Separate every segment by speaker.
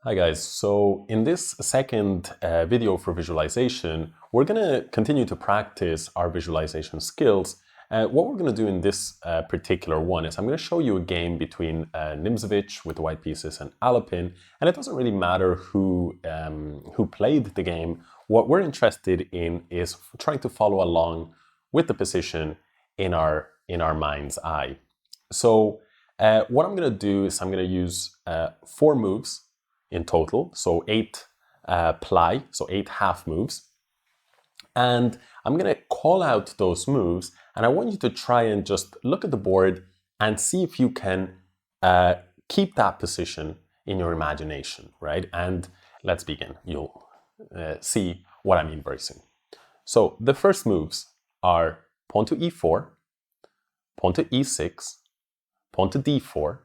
Speaker 1: Hi guys, so in this second video for visualization, we're going to continue to practice our visualization skills. What we're going to do in this particular one is I'm going to show you a game between Nimzovich with the white pieces and Alapin, and it doesn't really matter who played the game. What we're interested in is trying to follow along with the position in our mind's eye. So what I'm going to do is I'm going to use 4 moves in total, so 8 ply, so 8 half moves. And I'm going to call out those moves, and I want you to try and just look at the board and see if you can keep that position in your imagination, right? And let's begin. You'll see what I mean very soon. So the first moves are pawn to e4, pawn to e6, pawn to d4,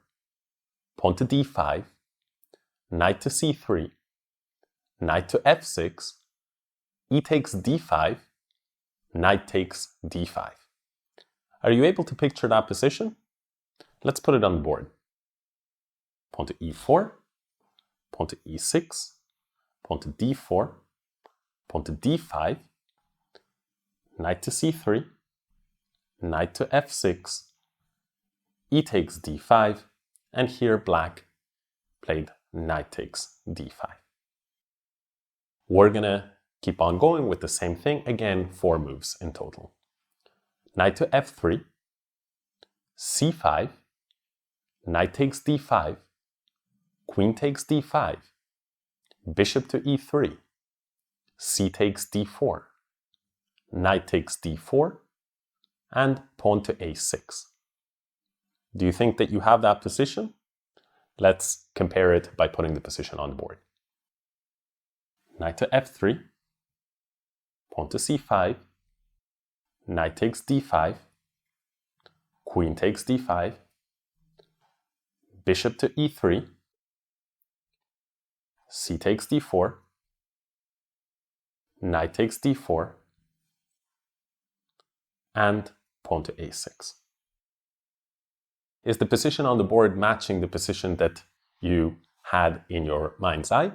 Speaker 1: pawn to d5, knight to c3, knight to f6, e takes d5, knight takes d5. Are you able to picture that position? Let's put it on the board. Pawn to e4, pawn to e6, pawn to d4, pawn to d5, knight to c3, knight to f6, e takes d5, and here black played knight takes d5. We're gonna keep on going with the same thing, again 4 moves in total. Knight to f3, c5, knight takes d5, queen takes d5, bishop to e3, c takes d4, knight takes d4, and pawn to a6. Do you think that you have that position? Let's compare it by putting the position on the board. Knight to f3, pawn to c5, knight takes d5, queen takes d5, bishop to e3, c takes d4, knight takes d4, and pawn to a6. Is the position on the board matching the position that you had in your mind's eye?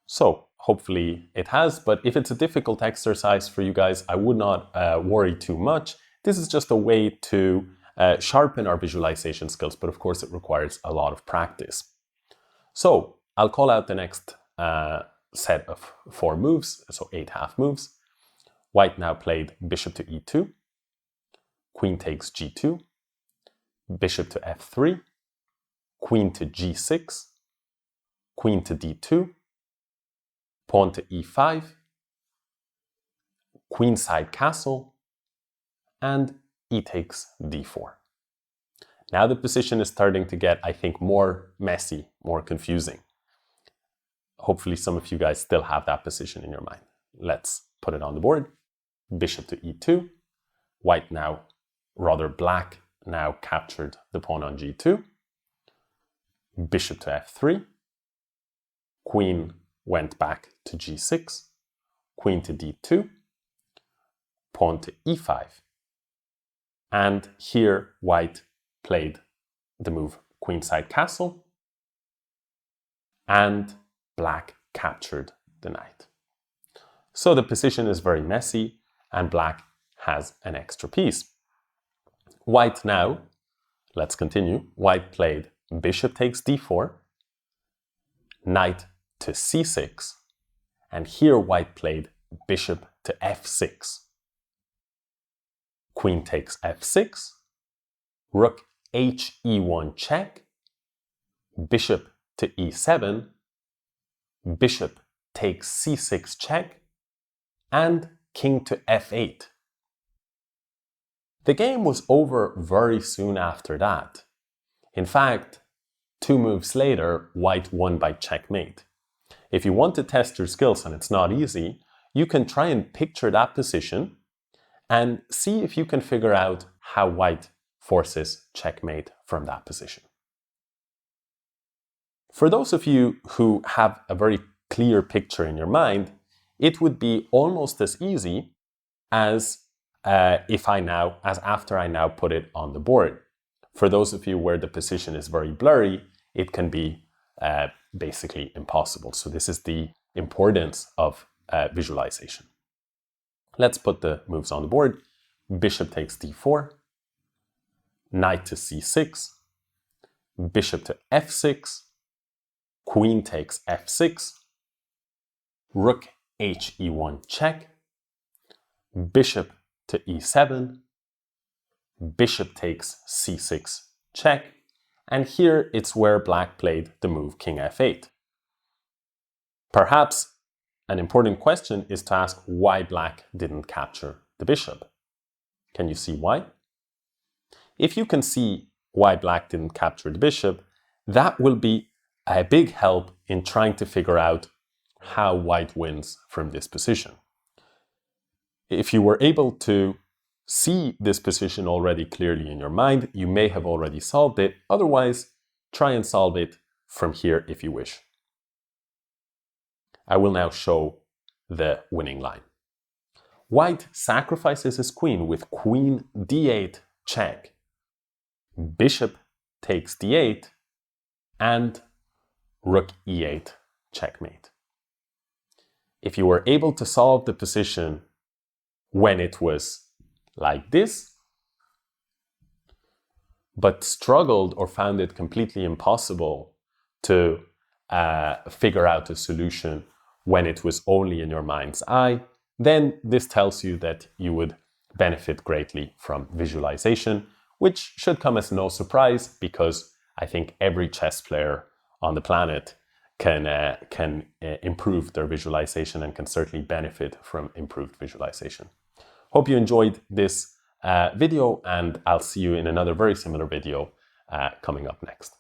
Speaker 1: So hopefully it has, but if it's a difficult exercise for you guys, I would not worry too much. This is just a way to sharpen our visualization skills, but of course it requires a lot of practice. So I'll call out the next set of 4 moves, so 8 half moves. White now played bishop to e2, queen takes g2, bishop to f3, queen to g6, queen to d2, pawn to e5, queenside castle, and e takes d4. Now the position is starting to get, I think, more messy, more confusing. Hopefully some of you guys still have that position in your mind. Let's put it on the board. Bishop to e2, white now, rather black, now captured the pawn on g2, bishop to f3, queen went back to g6, queen to d2, pawn to e5, and here white played the move queenside castle, and black captured the knight. So the position is very messy, and black has an extra piece. White now, let's continue, white played bishop takes d4, knight to c6, and here white played bishop to f6. Queen takes f6, rook he1 check, bishop to e7, bishop takes c6 check, and king to f8. The game was over very soon after that. In fact, 2 moves later, white won by checkmate. If you want to test your skills, and it's not easy, you can try and picture that position and see if you can figure out how white forces checkmate from that position. For those of you who have a very clear picture in your mind, it would be almost as easy as after I now put it on the board. For those of you where the position is very blurry, it can be basically impossible. So this is the importance of visualization. Let's put the moves on the board. Bishop takes d4, knight to c6, bishop to f6, queen takes f6, rook he1 check, bishop to e7, bishop takes c6 check, and here it's where black played the move king f8. Perhaps an important question is to ask why black didn't capture the bishop. Can you see why? If you can see why black didn't capture the bishop, that will be a big help in trying to figure out how white wins from this position. If you were able to see this position already clearly in your mind, you may have already solved it. Otherwise, try and solve it from here if you wish. I will now show the winning line. White sacrifices his queen with queen d8 check, bishop takes d8, and rook e8 checkmate. If you were able to solve the position when it was like this, but struggled or found it completely impossible to figure out a solution when it was only in your mind's eye, then this tells you that you would benefit greatly from visualization, which should come as no surprise because I think every chess player on the planet can improve their visualization and can certainly benefit from improved visualization. Hope you enjoyed this video, and I'll see you in another very similar video coming up next.